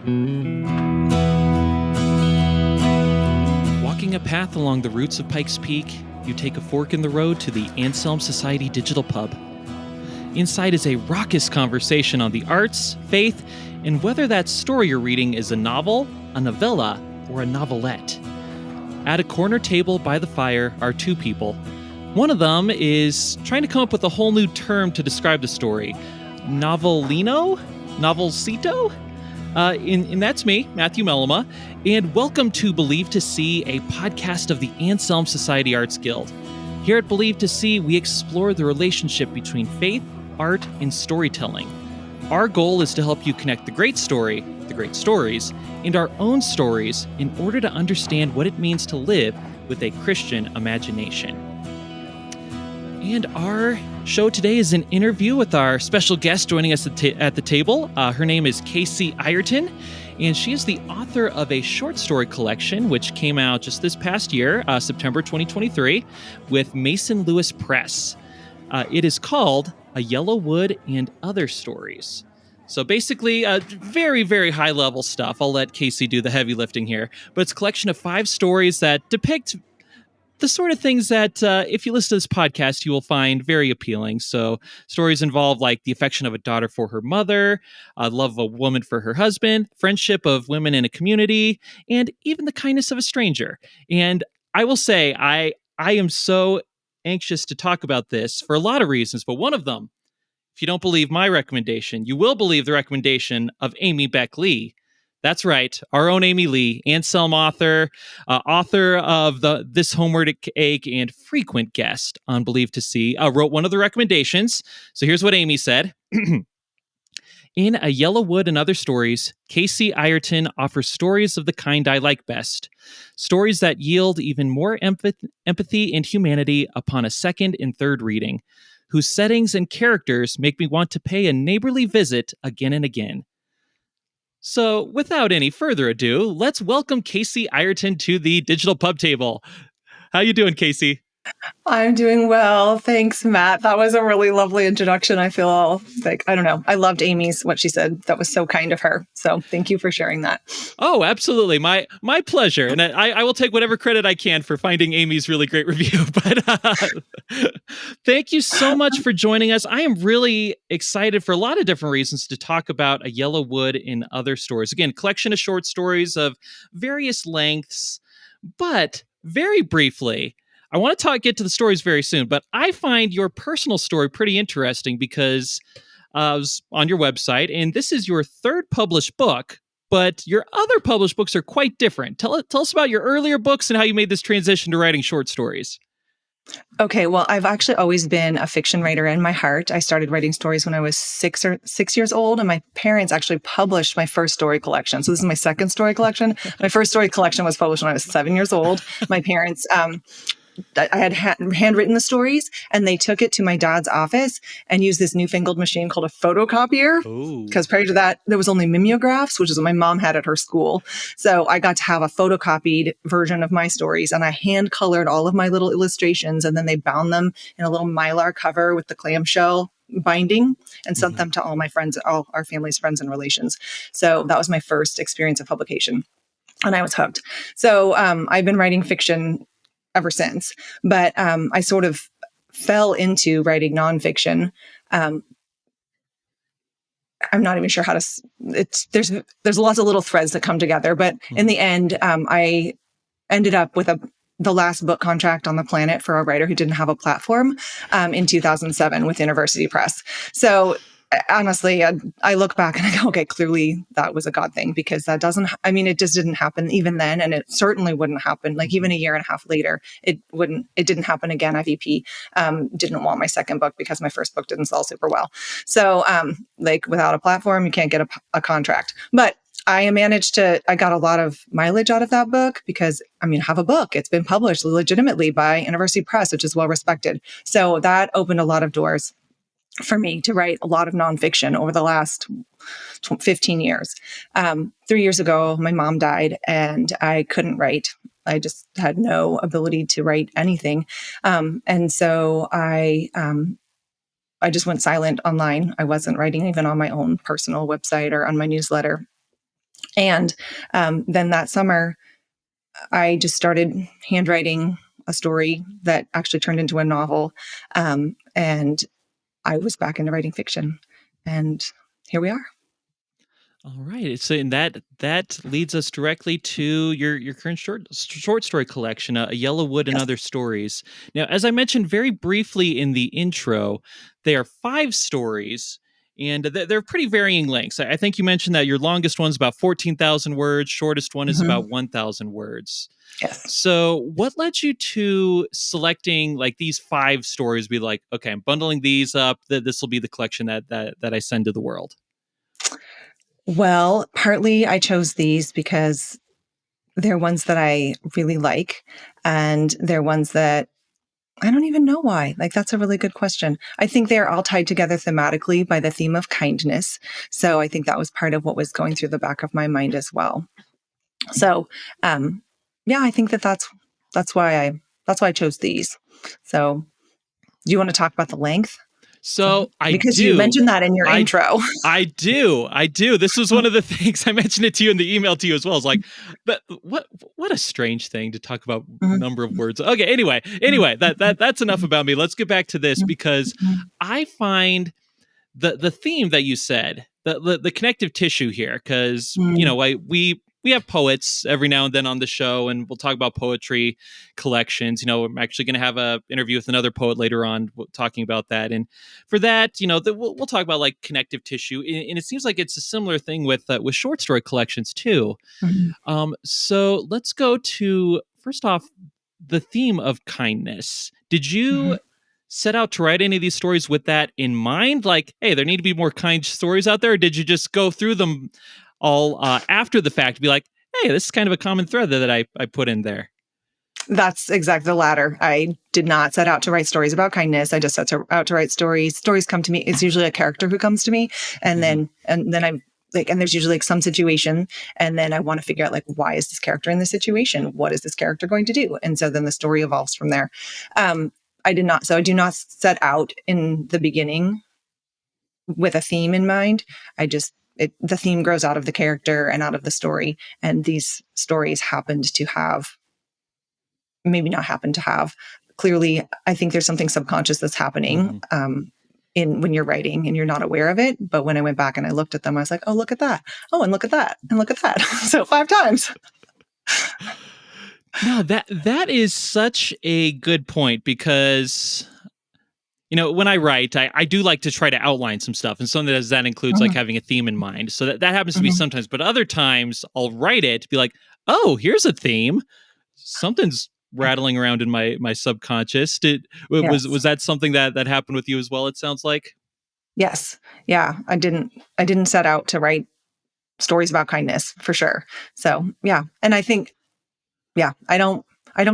Walking a path along the roots of Pikes Peak, you take a fork in the road to the Anselm Society Digital Pub. Inside is a raucous conversation on the arts, faith, and whether that story you're reading is a novel, a novella, or a novelette. At a corner table by the fire are two people. One of them is trying to come up with a whole new term to describe the story. Novelino? Novelcito? And that's me, Matthew Mellema, and welcome to Believe to See, a podcast of the Anselm Society Arts Guild. Here at Believe to See, we explore the relationship between faith, art, and storytelling. Our goal is to help you connect the great story, the great stories, and our own stories in order to understand what it means to live with a Christian imagination. And our show today is an interview with our special guest joining us at the table. Her name is KC Ireton, and she is the author of a short story collection which came out just this past year, September 2023, with Mason Lewis Press. It is called A Yellow Wood and Other Stories. So basically, very, very high-level stuff. I'll let KC do the heavy lifting here. But it's a collection of 5 stories that depict the sort of things that, if you listen to this podcast, you will find very appealing. So stories involve like the affection of a daughter for her mother, love of a woman for her husband, friendship of women in a community, and even the kindness of a stranger. And I will say, I am so anxious to talk about this for a lot of reasons, but one of them, if you don't believe my recommendation, you will believe the recommendation of Amy Beck Lee. That's right, our own Amy Lee, Anselm author, author of This Homeward Ache, and frequent guest on Believe to See, wrote one of the recommendations. So here's what Amy said. In A Yellow Wood and Other Stories, KC Ireton offers stories of the kind I like best. Stories that yield even more empathy and humanity upon a second and third reading, whose settings and characters make me want to pay a neighborly visit again and again. So, without any further ado, let's welcome KC Ireton to the Digital Pub Table. How you doing, KC? I'm doing well. Thanks, Matt. That was a really lovely introduction. I feel like, I don't know. I loved what she said. That was so kind of her. So thank you for sharing that. Oh, absolutely. My pleasure. And I will take whatever credit I can for finding Amy's really great review. But thank you so much for joining us. I am really excited for a lot of different reasons to talk about A Yellow Wood and Other Stories. Again, collection of short stories of various lengths, but very briefly, I want to get to the stories very soon, but I find your personal story pretty interesting because I was on your website, and this is your third published book, but your other published books are quite different. Tell us about your earlier books and how you made this transition to writing short stories. Okay, well, I've actually always been a fiction writer in my heart. I started writing stories when I was 6 years old, and my parents actually published my first story collection. So this is my second story collection. My first story collection was published when I was 7 years old. My parents, I had handwritten the stories, and they took it to my dad's office and used this newfangled machine called a photocopier. Because prior to that, there was only mimeographs, which is what my mom had at her school. So I got to have a photocopied version of my stories, and I hand colored all of my little illustrations, and then they bound them in a little Mylar cover with the clamshell binding and sent them to all my friends, all our family's friends and relations. So that was my first experience of publication, and I was hooked. So I've been writing fiction ever since. But I sort of fell into writing nonfiction. I'm not even sure how to. There's lots of little threads that come together. But in the end, I ended up with the last book contract on the planet for a writer who didn't have a platform in 2007 with University Press. So honestly, I look back and I go, okay, clearly that was a God thing, because it just didn't happen even then. And it certainly wouldn't happen, like even a year and a half later, it didn't happen again. IVP didn't want my second book because my first book didn't sell super well. So without a platform, you can't get a contract. But I got a lot of mileage out of that book because, I have a book. It's been published legitimately by University Press, which is well respected. So that opened a lot of doors for me to write a lot of nonfiction over the last 15 years. 3 years ago, my mom died and I couldn't write. I just had no ability to write anything. And so I just went silent online. I wasn't writing even on my own personal website or on my newsletter. And then that summer, I just started handwriting a story that actually turned into a novel. And I was back into writing fiction. And here we are. All right. So, and that leads us directly to your current short story collection, A Yellow Wood and Yes. Other Stories. Now, as I mentioned very briefly in the intro, they are 5 stories, and they're pretty varying lengths. I think you mentioned that your longest one's about 14,000 words, shortest one is Mhm. about 1,000 words. Yes. So, what led you to selecting like these 5 stories? Be like, okay, I'm bundling these up. This will be the collection that I send to the world. Well, partly I chose these because they're ones that I really like, and they're ones that I don't even know why. Like, that's a really good question. I think they're all tied together thematically by the theme of kindness. So I think that was part of what was going through the back of my mind as well. So, um, yeah, I think that's why I chose these. So, do you want to talk about the length? So, So I because you do. mentioned that in your I intro. I do. I do. This was one of the things I mentioned it to you in the email to you as well. It's like, but what a strange thing to talk about Mhm. number of words. Okay, anyway, that's enough about me. Let's get back to this because Mhm. I find the theme that you said, the connective tissue here, because Mhm. we have poets every now and then on the show, and we'll talk about poetry collections. I'm actually going to have a interview with another poet later on talking about that, and for that, we'll talk about like connective tissue, and it seems like it's a similar thing with short story collections too. Mhm. So let's go to first off the theme of kindness. Did you Mhm. set out to write any of these stories with that in mind? Like, hey, there need to be more kind stories out there. Or did you just go through them all after the fact, be like, hey, this is kind of a common thread that I put in there? That's exactly the latter. I did not set out to write stories about kindness. I just out to write stories. Stories come to me. It's usually a character who comes to me, and Mm-hmm. then I like, and there's usually like some situation, and then I want to figure out like, why is this character in this situation? What is this character going to do? And so then the story evolves from there. Um, I did not. So I do not set out in the beginning with a theme in mind. I just the theme grows out of the character and out of the story, and these stories happened to have maybe not happen to have. Clearly, I think there's something subconscious that's happening Mm-hmm. in when you're writing and you're not aware of it. But when I went back and I looked at them, I was like, oh, look at that. Oh, and look at that. And look at that. So 5 times. No, that is such a good point because when I write, I do like to try to outline some stuff, and some of that includes like Mhm, having a theme in mind. So that happens to be mhm. sometimes, but other times I'll write it, be like, oh, here's a theme. Something's rattling around in my subconscious. Was Yes. that something that happened with you as well? It sounds like. Yes. Yeah. I didn't set out to write stories about kindness for sure. So yeah. And I think, yeah, I don't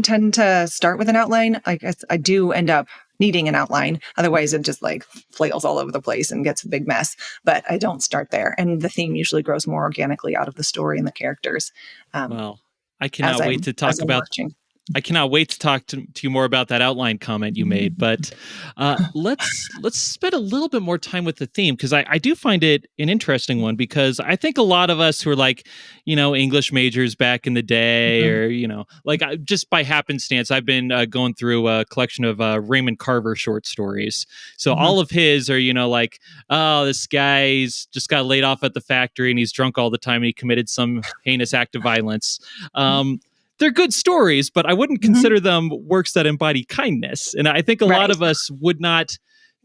tend to start with an outline. I do end up needing an outline. Otherwise it just like flails all over the place and gets a big mess. But I don't start there. And the theme usually grows more organically out of the story and the characters um, Well, I as cannot wait I'm to as talk I'm about watching. I cannot wait to talk to you more about that outline comment you made. But let's spend a little bit more time with the theme because I do find it an interesting one because I think a lot of us who are like English majors back in the day Mhm. or like just by happenstance I've been going through a collection of Raymond Carver short stories. So Mhm. all of his are like, oh, this guy's just got laid off at the factory and he's drunk all the time and he committed some heinous act of violence. They're good stories, but I wouldn't Mhm. consider them works that embody kindness. And I think a lot Right. of us would not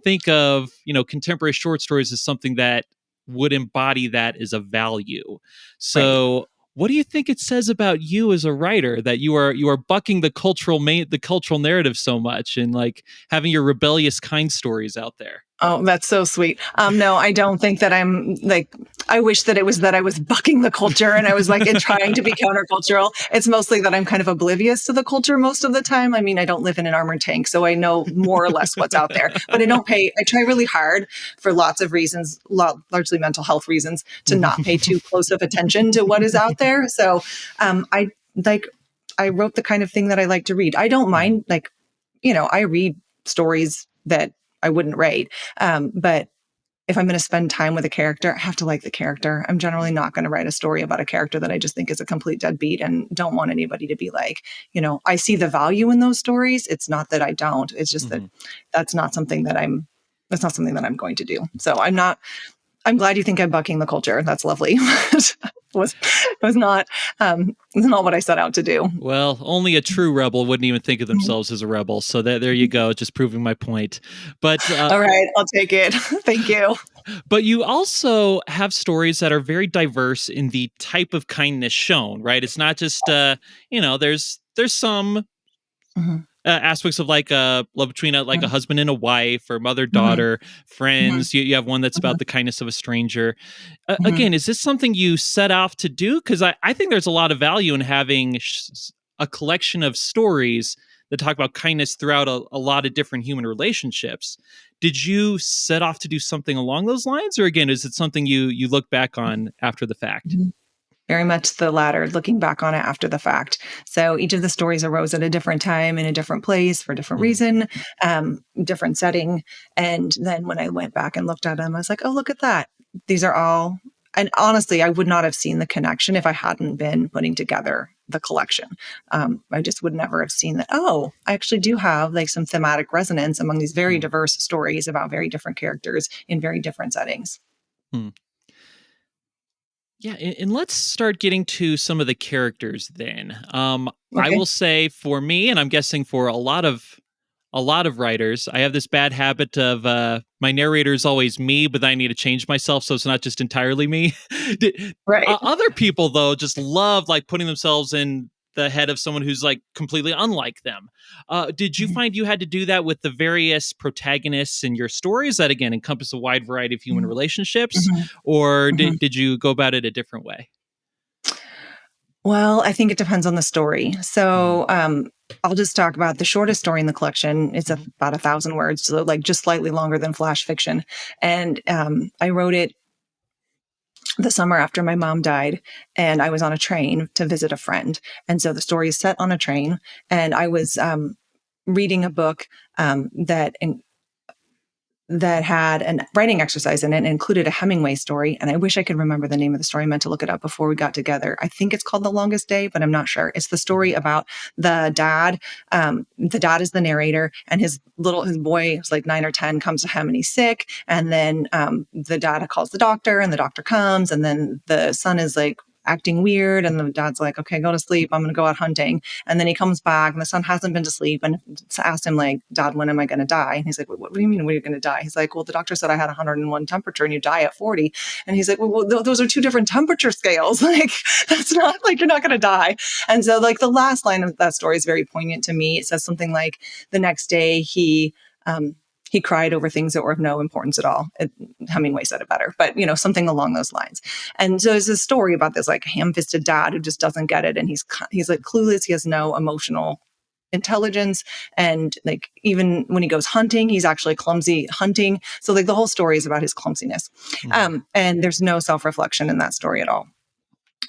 think of, contemporary short stories as something that would embody that as a value. Right. So, what do you think it says about you as a writer that you are bucking the cultural narrative so much and like having your rebellious kind stories out there? Oh, that's so sweet. No, I don't think that I'm like, I wish that it was that I was bucking the culture and I was like in trying to be countercultural. It's mostly that I'm kind of oblivious to the culture most of the time. I mean, I don't live in an armored tank, so I know more or less what's out there, but I try really hard for lots of reasons, largely mental health reasons, to not pay too close of attention to what is out there. So, I like, I wrote the kind of thing that I like to read. I don't Mhm. mind, like, I read stories that I wouldn't write. But if I'm going to spend time with a character, I have to like the character. I'm generally not going to write a story about a character that I just think is a complete deadbeat and don't want anybody to be like, I see the value in those stories. It's not that I don't. It's just that that's not something that I'm going to do. So I'm glad you think I'm bucking the culture. That's lovely. was not what I set out to do. Well, only a true rebel wouldn't even think of themselves as a rebel. So there you go, just proving my point. But all right, I'll take it. Thank you. But you also have stories that are very diverse in the type of kindness shown, right? It's not just there's some aspects of like a love between a husband and a wife, or mother daughter, friends. You have one that's about the kindness of a stranger. Again, is this something you set off to do? Because I think there's a lot of value in having a collection of stories that talk about kindness throughout a lot of different human relationships. Did you set off to do something along those lines, or again, is it something you look back on after the fact? Very much the latter, looking back on it after the fact. So each of the stories arose at a different time in a different place for a different reason, different setting. And then when I went back and looked at them, I was like, oh, look at that. These are all, and honestly, I would not have seen the connection if I hadn't been putting together the collection. I just would never have seen that, oh, I actually do have like some thematic resonance among these very diverse stories about very different characters in very different settings. Yeah, and let's start getting to some of the characters then. I will say for me, and I'm guessing for a lot of writers, I have this bad habit of my narrator is always me, but then I need to change myself so it's not just entirely me. Right. Other people, though, just love like putting themselves in the head of someone who's like completely unlike them. Did you find you had to do that with the various protagonists in your stories that, again, encompass a wide variety of human relationships? Or did you go about it a different way? Well, I think it depends on the story. So I'll just talk about the shortest story in the collection. It's about 1,000 words, so like just slightly longer than flash fiction. And I wrote it the summer after my mom died, and I was on a train to visit a friend. And so the story is set on a train, and I was reading a book that had a writing exercise in it and included a Hemingway story. And I wish I could remember the name of the story. I meant to look it up before we got together. I think it's called The Longest Day, but I'm not sure. It's the story about the dad. The dad is the narrator, and his boy, who's like 9 or 10, comes to him and he's sick. And then the dad calls the doctor, and the doctor comes, and then the son is like acting weird. And the dad's like, okay, go to sleep. I'm going to go out hunting. And then he comes back, and the son hasn't been to sleep, and asked him like, Dad, when am I going to die? And he's like, what do you mean, when are you going to die? He's like, well, the doctor said I had 101 temperature and you die at 40. And he's like, well, those are two different temperature scales. Like, that's not like, you're not going to die. And so like the last line of that story is very poignant to me. It says something like, the next day he cried over things that were of no importance at all. Hemingway said it better, but something along those lines. And so there's a story about this like ham-fisted dad who just doesn't get it, and he's like clueless. He has no emotional intelligence, and like even when he goes hunting, he's actually clumsy hunting. So like the whole story is about his clumsiness, and there's no self-reflection in that story at all.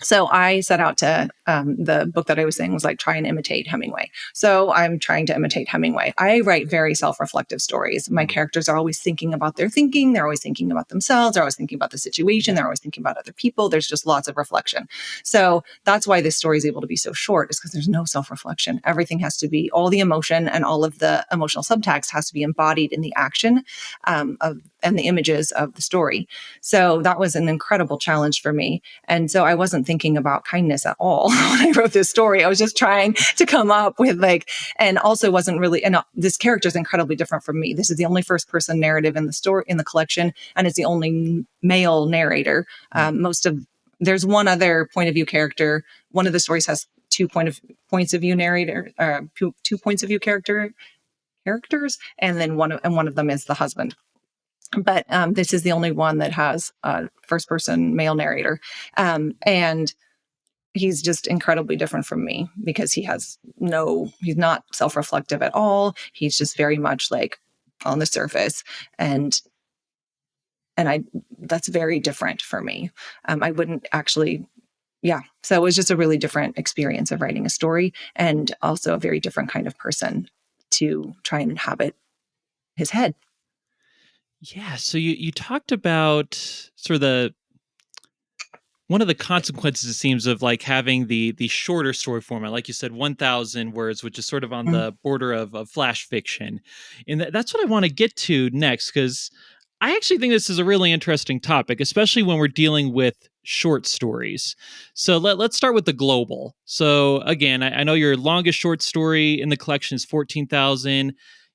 So I set out to, the book that I was saying was like, try and imitate Hemingway. So I'm trying to imitate Hemingway. I write very self-reflective stories. My characters are always thinking about their thinking. They're always thinking about themselves. They're always thinking about the situation. They're always thinking about other people. There's just lots of reflection. So that's why this story is able to be so short, is because there's no self-reflection. Everything has to be, all the emotion and all of the emotional subtext has to be embodied in the action and the images of the story. So that was an incredible challenge for me. And so I wasn't thinking about kindness at all when I wrote this story. I was just trying to come up with like, and also wasn't really, and this character is incredibly different from me. This is the only first person narrative in the story, in the collection, and it's the only male narrator. There's one other point of view character. One of the stories has two points of view narrator, two points of view characters, and then one of them is the husband. But this is the only one that has a first person male narrator. And he's just incredibly different from me because he's not self-reflective at all. He's just very much like on the surface. And that's very different for me. I wouldn't actually, So it was just a really different experience of writing a story, and also a very different kind of person to try and inhabit his head. Yeah. So you talked about sort of the one of the consequences, it seems, of like having the shorter story format, like you said, 1,000 words, which is sort of on Mm, the border of flash fiction. And that's what I want to get to next, because I actually think this is a really interesting topic, especially when we're dealing with short stories. So let's start with the global. So again, I know your longest short story in the collection is 14,000. You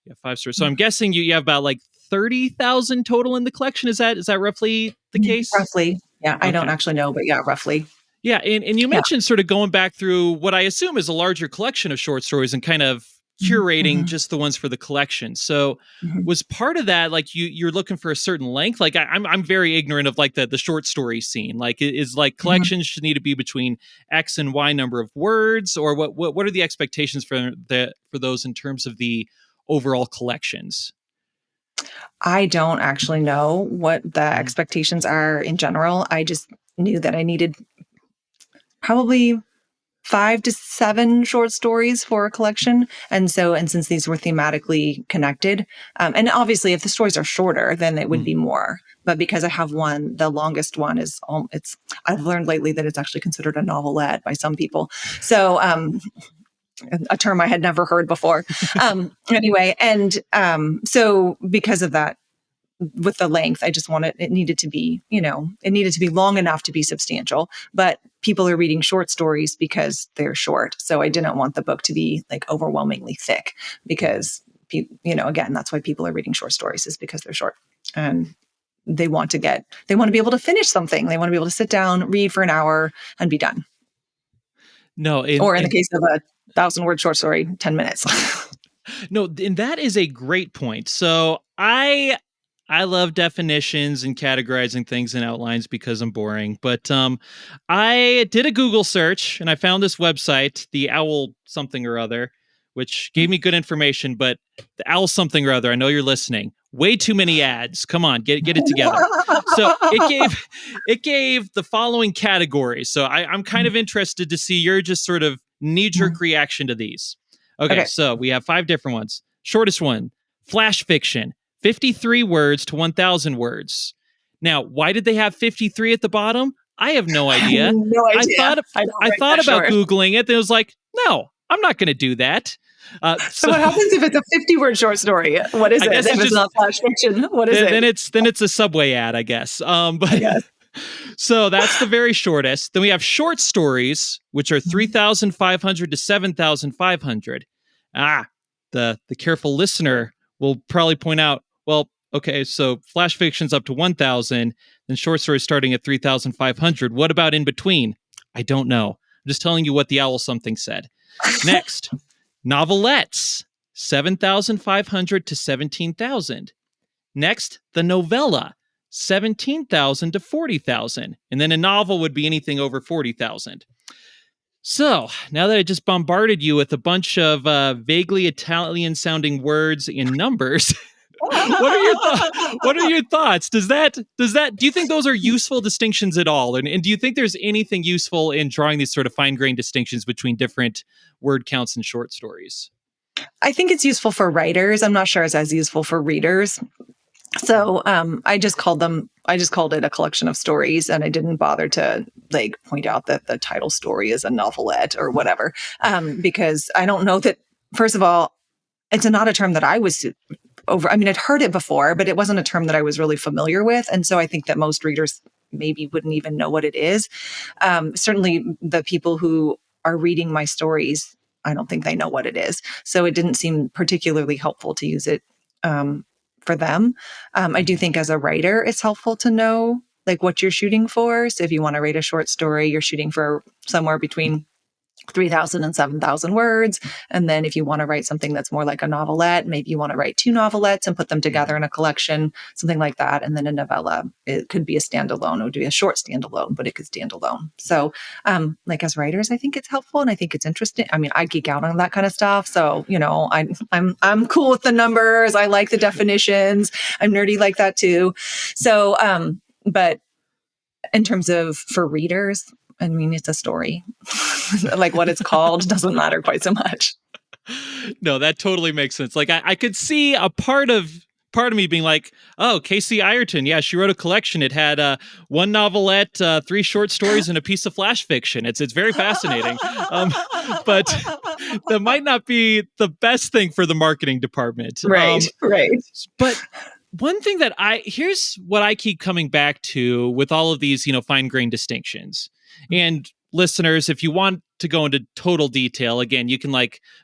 have 5 stories. So I'm guessing you have about like 30,000 total in the collection. Is that roughly the case? roughly. Yeah, I don't Okay. actually know, but yeah, roughly. Yeah, and you Yeah. mentioned sort of going back through what I assume is a larger collection of short stories and kind of curating Hmm. just the ones for the collection. So Hmm. was part of that like you're looking for a certain length? Like I'm very ignorant of like the short story scene. Like is like Hmm. collections should need to be between X and Y number of words, or what are the expectations for those in terms of the overall collections? I don't actually know what the Mhm. expectations are in general. I just knew that I needed probably 5 to 7 short stories for a collection. And since these were thematically connected, and obviously if the stories are shorter, then it would Mhm. be more. But because I have one, the longest one is, I've learned lately that it's actually considered a novelette by some people. So, a term I had never heard before. Anyway, and so because of that, with the length, I just wanted it needed to be, it needed to be long enough to be substantial. But people are reading short stories because they're short. So I didn't want the book to be like overwhelmingly thick because, again, that's why people are reading short stories is because they're short. And they want to be able to finish something. They want to be able to sit down, read for an hour and be done. No, Or in the and case of a 1,000 word short story, 10 minutes. no, and that is a great point. So I love definitions and categorizing things in outlines because I'm boring. But I did a Google search and I found this website, the Owl something or other, which gave me good information. But the Owl something or other, I know you're listening. Way too many ads. Come on, get it together. So it gave the following categories. So I'm kind of interested to see your just sort of knee jerk reaction to these. Okay, Okay. so we have 5 different ones. Shortest one, flash fiction. 53 words to 1,000 words. Now, why did they have 53 at the bottom? I have no idea. No I idea. thought I don't I write thought that about short. Googling it. And it was like, no, I'm not going to do that. So So what happens if it's a 50-word short story? What is I it? guess If it's it's just not flash fiction, what is then it? it's a Subway ad, I guess. I But guess. so that's the very shortest. Then we have short stories, which are 3,500 to 7,500. Ah, the careful listener will probably point out, well, okay, so flash fiction's up to 1,000, then short stories starting at 3,500. What about in between? I don't know. I'm just telling you what the owl something said. Next, novelettes, 7,500 to 17,000. Next, the novella, 17,000 to 40,000. And then a novel would be anything over 40,000. So, now that I just bombarded you with a bunch of vaguely Italian sounding words in numbers, what are your thoughts? Do you think those are useful distinctions at all? And do you think there's anything useful in drawing these sort of fine-grained distinctions between different word counts in short stories? I think it's useful for writers. I'm not sure it's as useful for readers. So I just called it a collection of stories and I didn't bother to like point out that the title story is a novelette or whatever. Because I don't know that, first of all, it's not a term that I was over. I mean, I'd heard it before, but it wasn't a term that I was really familiar with. And so I think that most readers maybe wouldn't even know what it is. Certainly the people who are reading my stories, I don't think they know what it is. So it didn't seem particularly helpful to use it for them. I do think as a writer, it's helpful to know like what you're shooting for. So if you want to write a short story, you're shooting for somewhere between 3,000 and 7,000 words. And then if you want to write something that's more like a novelette, maybe you want to write 2 novelettes and put them together in a collection, something like that. And then a novella, it could be a standalone. It would be a short standalone, but it could stand alone. So, like as writers, I think it's helpful and I think it's interesting. I mean, I geek out on that kind of stuff. So, I'm cool with the numbers. I like the definitions. I'm nerdy like that too. So, but in terms of for readers, I mean, it's a story. Like what it's called doesn't matter quite so much. No, that totally makes sense. Like I could see a part of part of me being like, oh, KC Ireton. Yeah, she wrote a collection. It had one novelette, 3 short stories, and a piece of flash fiction. It's very fascinating. But that might not be the best thing for the marketing department. Right, right. But one thing that here's what I keep coming back to with all of these, fine-grained distinctions. And listeners, if you want to go into total detail, again, you can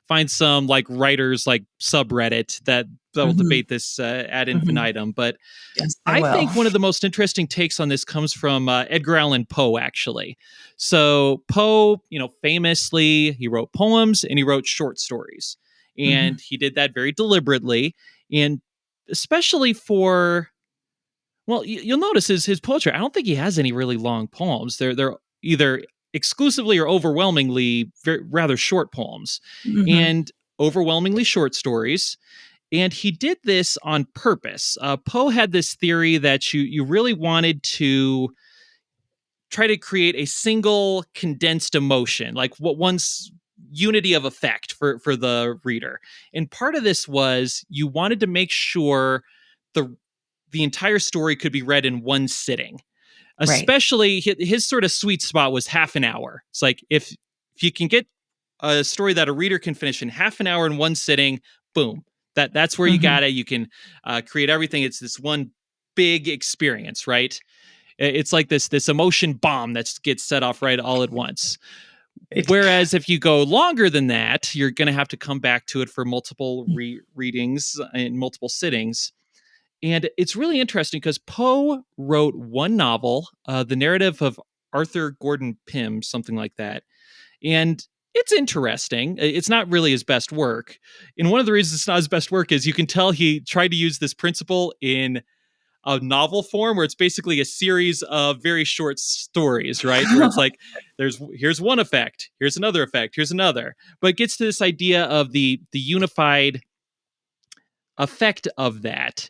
find some writers subreddit that will debate this ad infinitum. But yes, I think one of the most interesting takes on this comes from Edgar Allan Poe, actually. So Poe, famously, he wrote poems and he wrote short stories. And he did that very deliberately. And especially for, well, you'll notice his poetry, I don't think he has any really long poems. They're either exclusively or overwhelmingly rather short poems and overwhelmingly short stories. And he did this on purpose. Poe had this theory that you really wanted to try to create a single condensed emotion, like what one's unity of effect for the reader. And part of this was you wanted to make sure the entire story could be read in one sitting. Especially his sort of sweet spot was half an hour. It's like if you can get a story that a reader can finish in half an hour in one sitting, boom. That's where you got it. You can create everything. It's this one big experience, right? It's like this emotion bomb that gets set off right all at once. Whereas if you go longer than that, you're going to have to come back to it for multiple readings and multiple sittings. And it's really interesting because Poe wrote one novel, the narrative of Arthur Gordon Pym, something like that. And it's interesting. It's not really his best work. And one of the reasons it's not his best work is you can tell he tried to use this principle in a novel form where it's basically a series of very short stories, right? Where it's like, here's one effect, here's another effect, here's another. But it gets to this idea of the unified effect of that.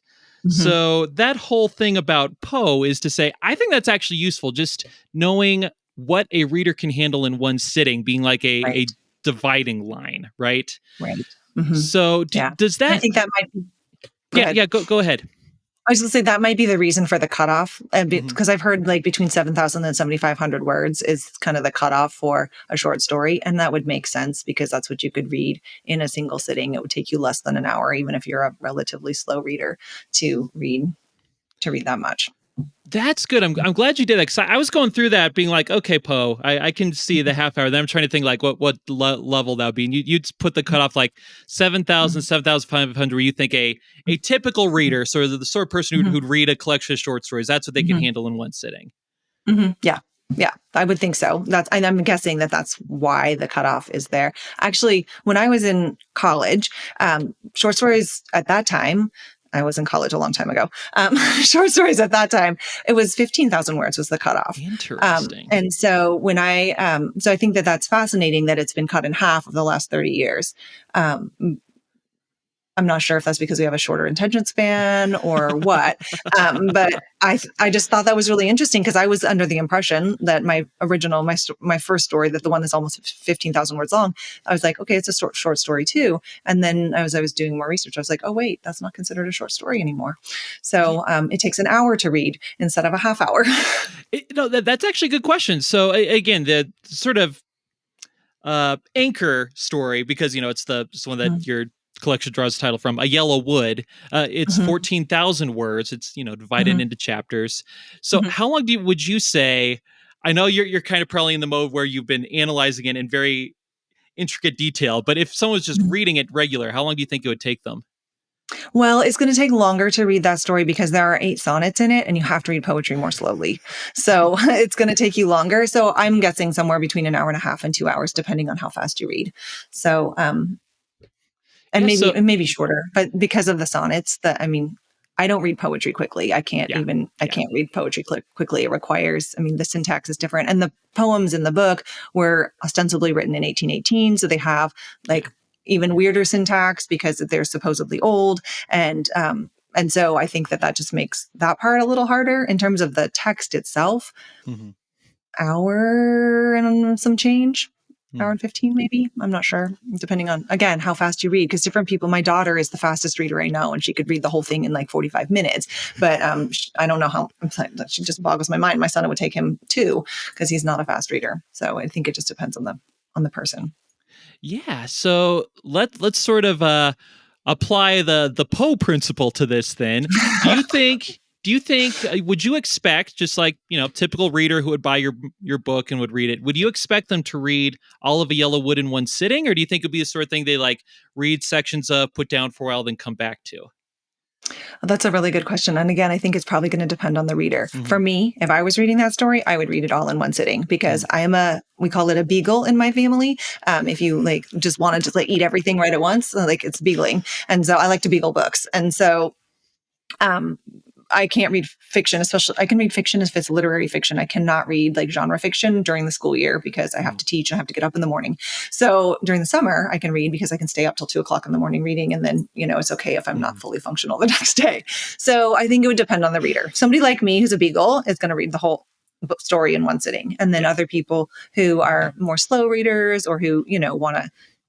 So that whole thing about Poe is to say, I think that's actually useful, just knowing what a reader can handle in one sitting, being like a dividing line, right? Right. So does that... I think that might be... Go ahead. I was going to say that might be the reason for the cutoff, because I've heard between 7,000 and 7,500 words is kind of the cutoff for a short story. And that would make sense because that's what you could read in a single sitting. It would take you less than an hour, even if you're a relatively slow reader, to read that much. That's good. I'm glad you did that, because I was going through that being like, okay, Poe, I can see the half hour. Then I'm trying to think what level that would be. And you'd put the cutoff 7,000, 7,500, where you think a typical reader, sort of the sort of person who'd read a collection of short stories, that's what they can handle in one sitting. Yeah. Yeah, I would think so. And I'm guessing that's why the cutoff is there. Actually, when I was in college, short stories at that time, I was in college a long time ago. Short stories at that time, it was 15,000 words was the cutoff. Interesting. And so when I think that's fascinating that it's been cut in half of the last 30 years. I'm not sure if that's because we have a shorter attention span or what. But I just thought that was really interesting because I was under the impression that my first story, that the one that's almost 15,000 words long, I was like, okay, it's a short story too. And then as I was doing more research, I was like, oh, wait, that's not considered a short story anymore. So it takes an hour to read instead of a half hour. That's actually a good question. So again, the sort of anchor story, because, it's the one that your collection draws title from, A Yellow Wood. It's 14,000 words. It's, divided into chapters. So how long would you say, I know you're kind of probably in the mode where you've been analyzing it in very intricate detail, but if someone's just reading it regular, how long do you think it would take them? Well, it's going to take longer to read that story because there are 8 sonnets in it and you have to read poetry more slowly. So it's going to take you longer. So I'm guessing somewhere between an hour and a half and 2 hours, depending on how fast you read. So, maybe shorter, but because of the sonnets I don't read poetry quickly. I can't read poetry quickly. It requires, the syntax is different. And the poems in the book were ostensibly written in 1818. So they have even weirder syntax because they're supposedly old. And so I think that just makes that part a little harder in terms of the text itself. Hour and some change. hour and 15 maybe. I'm not sure, depending on, again, how fast you read, because different people, my daughter is the fastest reader I know, and she could read the whole thing in like 45 minutes. But I don't know how, she just boggles my mind. My son, it would take him 2 because he's not a fast reader. So I think it just depends on the person. Yeah. So let's sort of apply the Poe principle to this then. Do you think would you expect, just like, typical reader who would buy your book and would read it, would you expect them to read all of A Yellow Wood in one sitting, or do you think it'd be the sort of thing they like read sections of, put down for a while, then come back to? That's a really good question. And again, I think it's probably going to depend on the reader. For me, if I was reading that story, I would read it all in one sitting, because we call it a beagle in my family. If you like just want to just like eat everything right at once, like it's beagling. And so I like to beagle books. And so, I can't read fiction, especially I can read fiction if it's literary fiction. I cannot read like genre fiction during the school year because I have to teach and I have to get up in the morning. So during the summer, I can read because I can stay up till 2:00 in the morning reading. And then, it's okay if I'm not fully functional the next day. So I think it would depend on the reader. Somebody like me who's a beagle is going to read the whole book story in one sitting. And then other people who are more slow readers or who,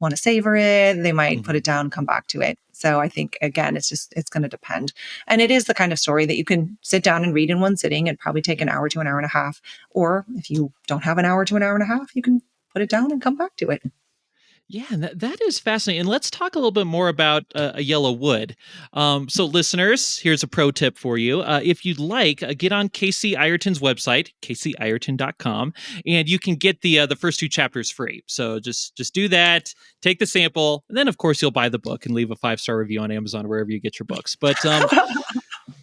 want to savor it, they might put it down, come back to it. So I think, again, it's going to depend. And it is the kind of story that you can sit down and read in one sitting. It'd probably take an hour to an hour and a half. Or if you don't have an hour to an hour and a half, you can put it down and come back to it. Yeah, that is fascinating. And let's talk a little bit more about A Yellow Wood. So listeners, here's a pro tip for you. If you'd like, get on KC Ireton's website, kcireton.com, and you can get the first 2 chapters free. So just do that, take the sample, and then, of course, you'll buy the book and leave a 5-star review on Amazon or wherever you get your books. But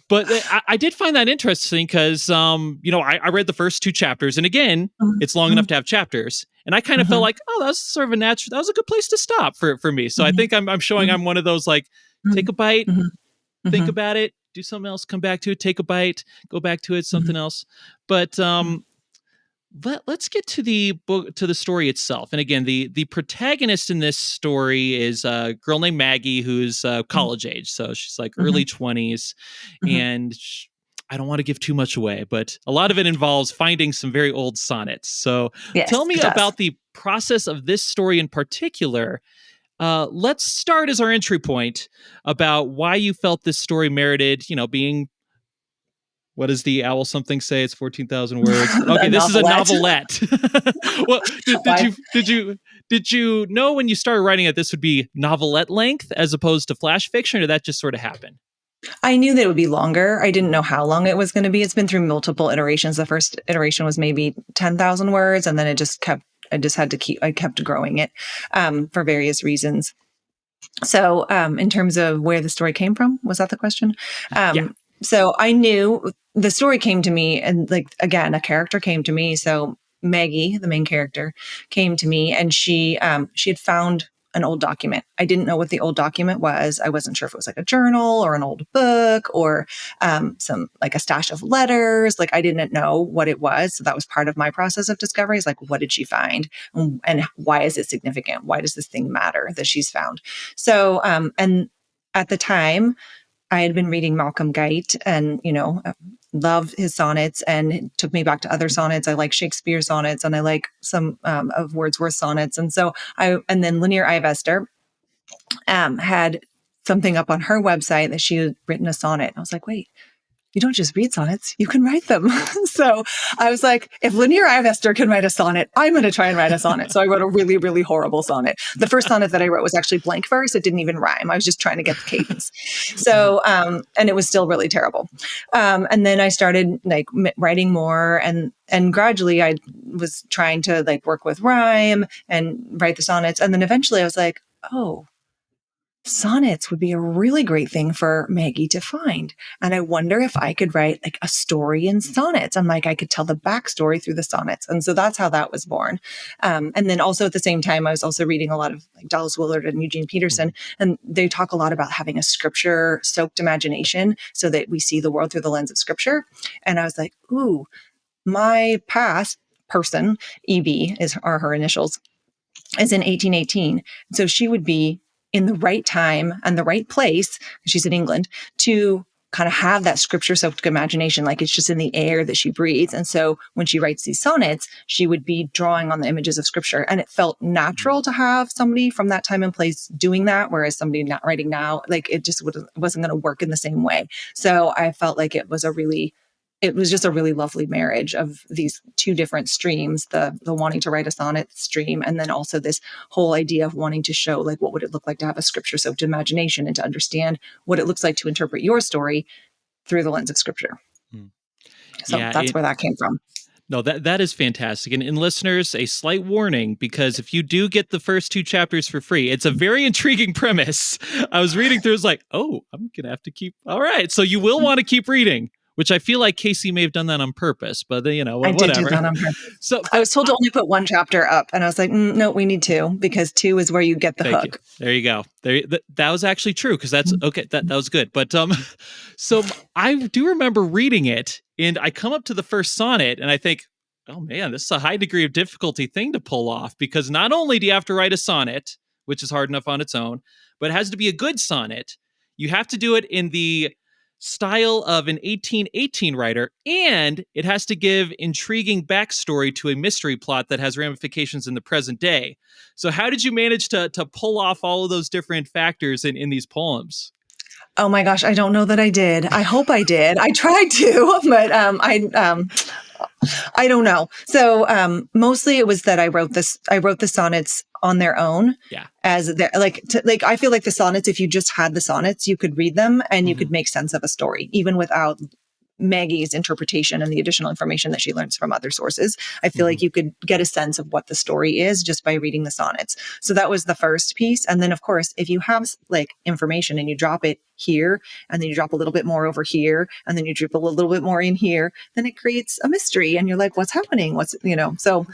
But I did find that interesting because, I read the first 2 chapters, and again, it's long enough to have chapters. And I kind of felt like, that was sort of that was a good place to stop for me. So I think I'm showing I'm one of those, like, take a bite, think about it, do something else, come back to it, take a bite, go back to it, something else. But let's get to the book, to the story itself. And again, the protagonist in this story is a girl named Maggie, who's college age. So she's like early 20s. And I don't want to give too much away, but a lot of it involves finding some very old sonnets. So tell me about the process of this story in particular. Let's start as our entry point about why you felt this story merited, being... What does the owl something say? It's 14,000 words. Okay, this is a novelette. Well, did you know when you started writing it this would be novelette length as opposed to flash fiction, or did that just sort of happen? I knew that it would be longer. I didn't know how long it was going to be. It's been through multiple iterations. The first iteration was maybe 10,000 words, and then I kept growing it for various reasons. So in terms of where the story came from, was that the question? Yeah. So I knew the story came to me, and like, again, a character came to me. So Maggie, the main character, came to me, and she had found an old document. I didn't know what the old document was. I wasn't sure if it was like a journal or an old book or some like a stash of letters. Like I didn't know what it was. So that was part of my process of discovery, is like, what did she find? And why is it significant? Why does this thing matter that she's found? So, and at the time, I had been reading Malcolm Guite and, loved his sonnets, and it took me back to other sonnets. I like Shakespeare sonnets, and I like some of Wordsworth's sonnets. And so and then Lanier Ivester had something up on her website that she had written a sonnet. I was like, wait, you don't just read sonnets, you can write them. So I was like, if Lanier Ivester can write a sonnet, I'm going to try and write a sonnet. So I wrote a really, really horrible sonnet. The first sonnet that I wrote was actually blank verse. It didn't even rhyme. I was just trying to get the cadence. So, and it was still really terrible. And then I started like writing more, and gradually I was trying to like work with rhyme and write the sonnets. And then eventually I was like, oh, sonnets would be a really great thing for Maggie to find. And I wonder if I could write like a story in sonnets, and like I could tell the backstory through the sonnets. And so that's how that was born. And then also at the same time, I was also reading a lot of like Dallas Willard and Eugene Peterson, and they talk a lot about having a scripture soaked imagination so that we see the world through the lens of scripture. And I was like, ooh, my past person, EB are her initials, is in 1818. So she would be in the right time and the right place, she's in England, to kind of have that scripture soaked imagination, like it's just in the air that she breathes. And so when she writes these sonnets, she would be drawing on the images of scripture. And it felt natural to have somebody from that time and place doing that, whereas somebody not writing now, like it just wasn't going to work in the same way. So I felt like it was just a really lovely marriage of these two different streams, the wanting to write a sonnet stream, and then also this whole idea of wanting to show like what would it look like to have a scripture soaked imagination and to understand what it looks like to interpret your story through the lens of scripture. So that's where that came from. No, that is fantastic. And listeners, a slight warning, because if you do get the first 2 chapters for free, it's a very intriguing premise. I was reading through, it's like, oh, I'm going to have to keep. All right. So you will want to keep reading. Which I feel like KC may have done that on purpose, but whatever. I did do that on purpose. So I was told to only put 1 chapter up, and I was like, no, we need 2 because 2 is where you get the hook. There you go. That was actually true because that's okay. That was good. But so I do remember reading it, and I come up to the first sonnet, and I think, oh man, this is a high degree of difficulty thing to pull off because not only do you have to write a sonnet, which is hard enough on its own, but it has to be a good sonnet. You have to do it in the style of an 1818 writer, and it has to give intriguing backstory to a mystery plot that has ramifications in the present day. So how did you manage to pull off all of those different factors in these poems? Oh my gosh, I don't know that I did. I hope I did. I tried to, but I don't know. So mostly it was that I wrote the sonnets on their own. Yeah. As I feel like the sonnets, if you just had the sonnets, you could read them and you could make sense of a story, even without Maggie's interpretation and the additional information that she learns from other sources. I feel like you could get a sense of what the story is just by reading the sonnets. So that was the first piece. And then of course, if you have like information and you drop it here, and then you drop a little bit more over here, and then you drop a little bit more in here, then it creates a mystery and you're like, what's happening? So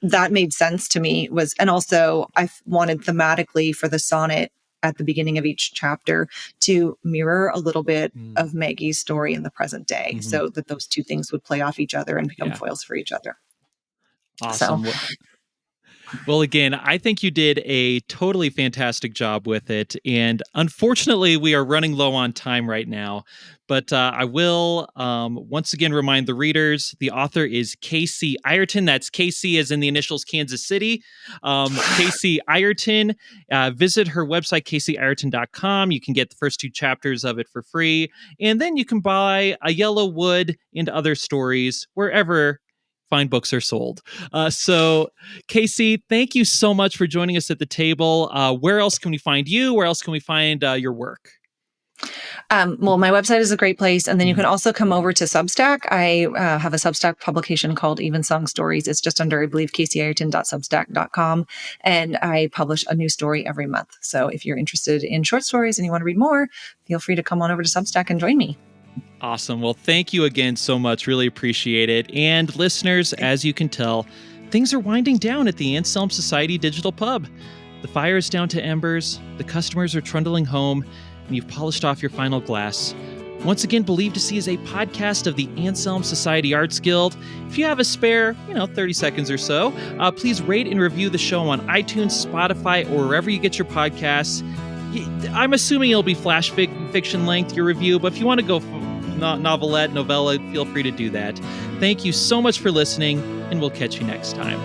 that made sense to me and also I wanted thematically for the sonnet at the beginning of each chapter to mirror a little bit of Maggie's story in the present day so that those 2 things would play off each other and become foils for each other. Awesome. Well, again, I think you did a totally fantastic job with it. And unfortunately, we are running low on time right now. But I will once again remind the readers, the author is KC Ireton. That's KC as in the initials Kansas City. KC Ireton. Visit her website, kcireton.com. You can get the first 2 chapters of it for free. And then you can buy A Yellow Wood and Other Stories wherever fine books are sold. So, KC, thank you so much for joining us at the table. Where else can we find you? Where else can we find your work? Well, my website is a great place. And then you can also come over to Substack. I have a Substack publication called Even Song Stories. It's just under, I believe, kcireton.substack.com. And I publish a new story every month. So if you're interested in short stories and you want to read more, feel free to come on over to Substack and join me. Awesome. Well, thank you again so much. Really appreciate it. And listeners, as you can tell, things are winding down at the Anselm Society Digital Pub. The fire is down to embers, the customers are trundling home, and you've polished off your final glass. Once again, Believe to See is a podcast of the Anselm Society Arts Guild. If you have a spare, 30 seconds or so, please rate and review the show on iTunes, Spotify, or wherever you get your podcasts. I'm assuming it'll be flash fiction length, your review, but if you want to go novelette, novella, feel free to do that. Thank you so much for listening, and we'll catch you next time.